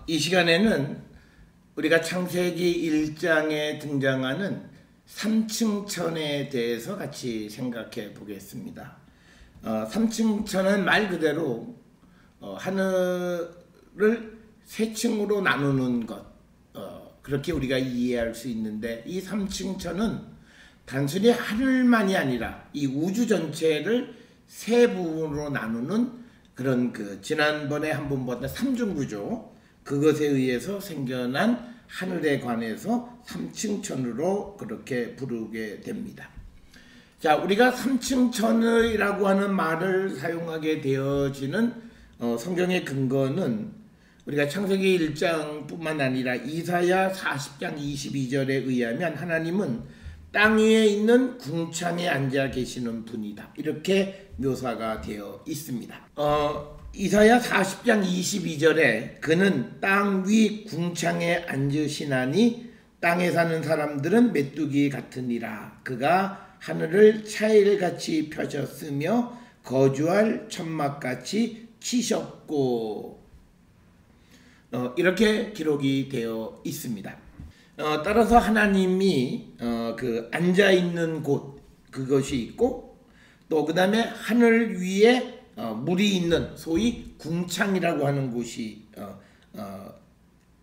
이 시간에는 우리가 창세기 1장에 등장하는 3층 천에 대해서 같이 생각해 보겠습니다. 3층 천은 말 그대로 하늘을 세 층으로 나누는 것, 그렇게 우리가 이해할 수 있는데, 이 3층 천은 단순히 하늘만이 아니라 이 우주 전체를 세 부분으로 나누는 그런 지난번에 한번 봤던 삼중구조, 그것에 의해서 생겨난 하늘에 관해서 3층 천으로 그렇게 부르게 됩니다. 자, 우리가 3층 천이라고 하는 말을 사용하게 되어지는 성경의 근거는 우리가 창세기 1장뿐만 아니라 이사야 40장 22절에 의하면 하나님은 땅 위에 있는 궁창에 앉아 계시는 분이다, 이렇게 묘사가 되어 있습니다. 이사야 40장 22절에 그는 땅 위 궁창에 앉으시나니 땅에 사는 사람들은 메뚜기 같으니라. 그가 하늘을 차일같이 펴셨으며 거주할 천막같이 치셨고, 이렇게 기록이 되어 있습니다. 따라서 하나님이 앉아있는 곳, 그것이 있고, 또 그 다음에 하늘 위에 물이 있는 소위 궁창이라고 하는 곳이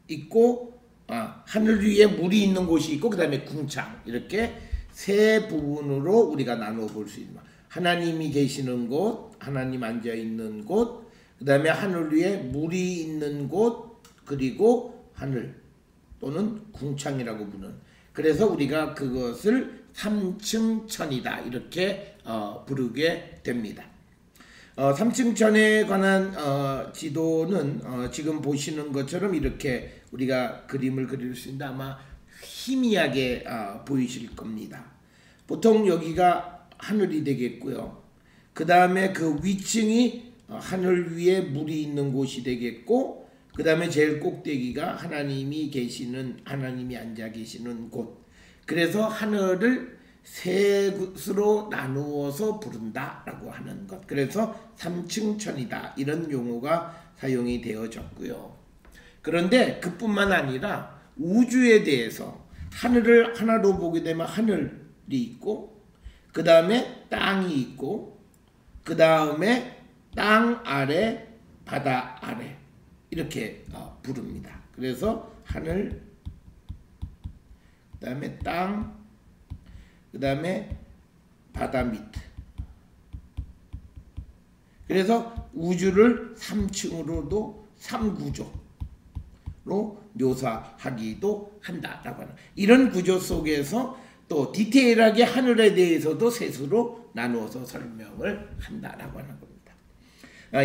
있고, 하늘 위에 물이 있는 곳이 있고, 그 다음에 궁창, 이렇게 세 부분으로 우리가 나누어 볼 수 있는, 하나님이 계시는 곳, 하나님 앉아있는 곳, 그 다음에 하늘 위에 물이 있는 곳, 그리고 하늘 또는 궁창이라고 부르는, 그래서 우리가 그것을 3층 천이다, 이렇게 부르게 됩니다. 3층 천에 관한 지도는 지금 보시는 것처럼 이렇게 우리가 그림을 그릴 수 있는데 아마 희미하게 보이실 겁니다. 보통 여기가 하늘이 되겠고요. 그 다음에 그 위층이 하늘 위에 물이 있는 곳이 되겠고, 그 다음에 제일 꼭대기가 하나님이 앉아 계시는 곳. 그래서 하늘을 셋으로 나누어서 부른다라고 하는 것. 그래서 3층 천이다, 이런 용어가 사용이 되어졌고요. 그런데 그뿐만 아니라 우주에 대해서 하늘을 하나로 보게 되면 하늘이 있고, 그 다음에 땅이 있고, 그 다음에 땅 아래, 바다 아래, 이렇게 부릅니다. 그래서 하늘, 그 다음에 땅, 그 다음에 바다 밑. 그래서 우주를 3층으로도 3구조로 묘사하기도 한다라고 하는, 이런 구조 속에서 또 디테일하게 하늘에 대해서도 셋으로 나누어서 설명을 한다라고 하는 겁니다.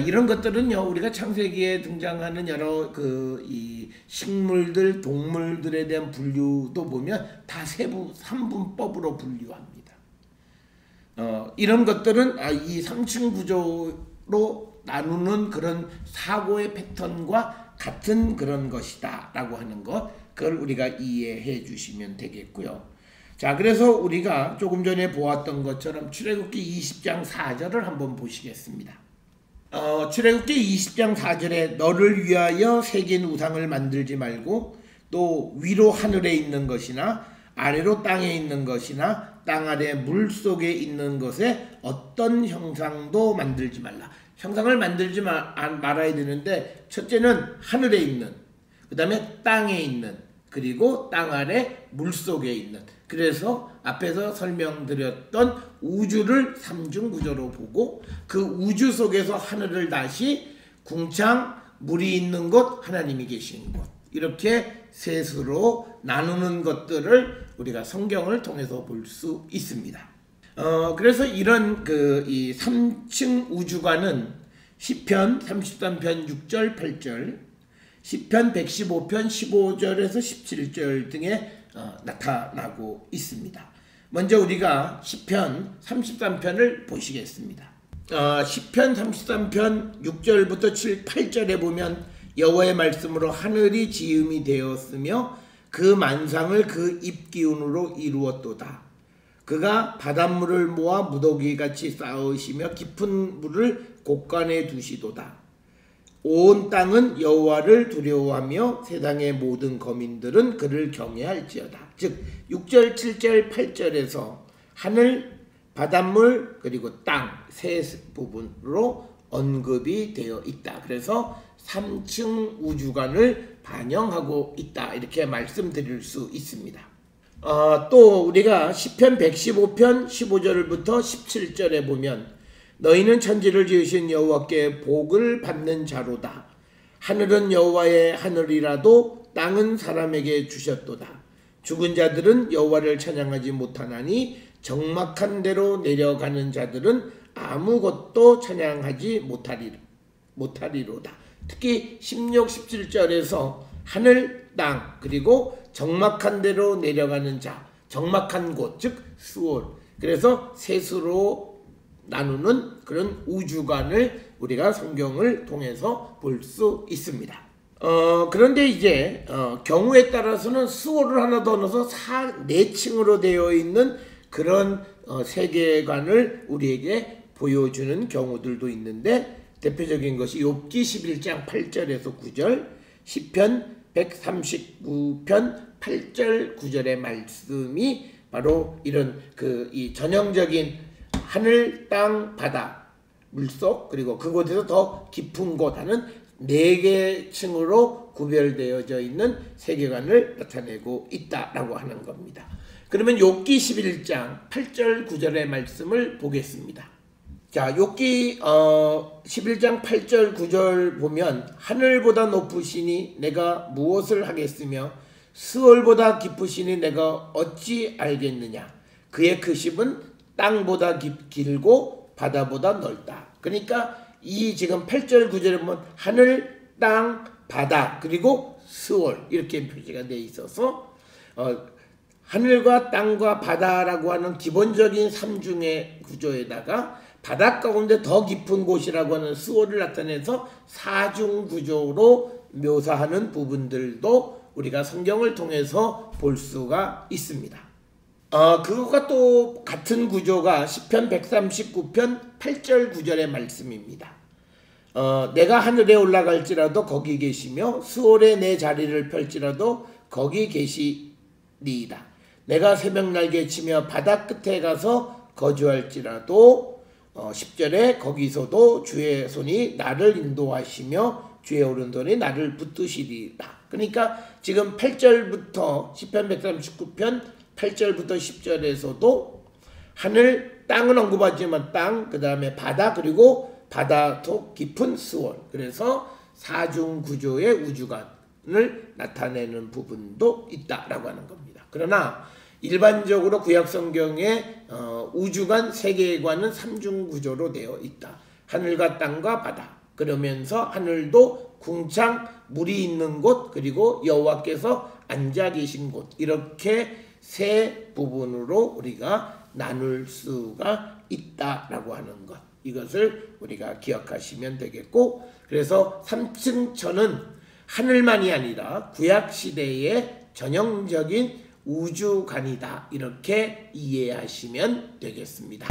이런 것들은요, 우리가 창세기에 등장하는 여러 이 식물들, 동물들에 대한 분류도 보면 다 세부 3분법으로 분류합니다. 이런 것들은 이 3층 구조로 나누는 그런 사고의 패턴과 같은 그런 것이다 라고 하는 것, 그걸 우리가 이해해 주시면 되겠고요. 자, 그래서 우리가 조금 전에 보았던 것처럼 출애굽기 20장 4절을 한번 보시겠습니다. 출애굽기 20장 4절에 너를 위하여 새긴 우상을 만들지 말고, 또 위로 하늘에 있는 것이나 아래로 땅에 있는 것이나 땅 아래 물 속에 있는 것에 어떤 형상도 만들지 말라. 형상을 만들지 말아야 되는데, 첫째는 하늘에 있는, 그 다음에 땅에 있는, 그리고 땅 아래 물 속에 있는. 그래서 앞에서 설명드렸던 우주를 3중 구조로 보고, 그 우주 속에서 하늘을 다시 궁창, 물이 있는 곳, 하나님이 계신 곳, 이렇게 셋으로 나누는 것들을 우리가 성경을 통해서 볼 수 있습니다. 그래서 이런 이 3층 우주관은 시편 33편 6절 8절, 시편 115편 15절에서 17절 등에 나타나고 있습니다. 먼저 우리가 시편 33편을 보시겠습니다. 시편 33편 6절부터 7, 8절에 보면 여호와의 말씀으로 하늘이 지음이 되었으며 그 만상을 그 입기운으로 이루었도다. 그가 바닷물을 모아 무더기같이 쌓으시며 깊은 물을 곳간에 두시도다. 온 땅은 여호와를 두려워하며 세상의 모든 거민들은 그를 경외할지어다. 즉 6절, 7절, 8절에서 하늘, 바닷물 그리고 땅 세 부분으로 언급이 되어 있다. 그래서 3층 우주관을 반영하고 있다. 이렇게 말씀드릴 수 있습니다. 또 우리가 시편 115편 15절부터 17절에 보면 너희는 천지를 지으신 여호와께 복을 받는 자로다. 하늘은 여호와의 하늘이라도 땅은 사람에게 주셨도다. 죽은 자들은 여호와를 찬양하지 못하나니 적막한 데로 내려가는 자들은 아무것도 찬양하지 못하리로다. 특히 16, 17절에서 하늘, 땅 그리고 적막한 데로 내려가는 자, 적막한 곳, 즉 수올. 그래서 셋으로 나누는 그런 우주관을 우리가 성경을 통해서 볼 수 있습니다. 그런데 이제 경우에 따라서는 수호를 하나 더 넣어서 4층으로 되어 있는 그런 세계관을 우리에게 보여주는 경우들도 있는데 대표적인 것이 욥기 11장 8절에서 9절, 시편 139편 8절 9절의 말씀이 바로 이런 이 전형적인 하늘, 땅, 바다, 물속 그리고 그곳에서 더 깊은 곳 하는 4개 층으로 구별되어져 있는 세계관을 나타내고 있다라고 하는 겁니다. 그러면 욥기 11장 8절 9절의 말씀을 보겠습니다. 자, 욥기 11장 8절 9절 보면 하늘보다 높으시니 내가 무엇을 하겠으며 스월보다 깊으시니 내가 어찌 알겠느냐. 그의 크심은 땅보다 길고 바다보다 넓다. 그러니까 이 지금 8절 9절에 보면 하늘, 땅, 바다 그리고 스월 이렇게 표시가 되어 있어서 하늘과 땅과 바다라고 하는 기본적인 삼중의 구조에다가 바다 가운데 더 깊은 곳이라고 하는 스월을 나타내서 사중 구조로 묘사하는 부분들도 우리가 성경을 통해서 볼 수가 있습니다. 그것과 또 같은 구조가 시편 139편 8절 9절의 말씀입니다. 내가 하늘에 올라갈지라도 거기 계시며 스월에 내 자리를 펼지라도 거기 계시리이다. 내가 새벽날개 치며 바다 끝에 가서 거주할지라도 10절에 거기서도 주의 손이 나를 인도하시며 주의 오른손이 나를 붙드시리라. 그러니까 지금 8절부터 시편 139편 8절부터 10절에서도 하늘, 땅은 언급하지만 땅, 그 다음에 바다 그리고 바다 속 깊은 스월. 그래서 사중 구조의 우주관을 나타내는 부분도 있다라고 하는 겁니다. 그러나 일반적으로 구약성경의 우주관 세계관은 삼중 구조로 되어 있다. 하늘과 땅과 바다. 그러면서 하늘도 궁창 물이 있는 곳 그리고 여호와께서 앉아 계신 곳 이렇게 세 부분으로 우리가 나눌 수가 있다라고 하는 것. 이것을 우리가 기억하시면 되겠고 그래서 3층천은 하늘만이 아니라 구약시대의 전형적인 우주관이다. 이렇게 이해하시면 되겠습니다.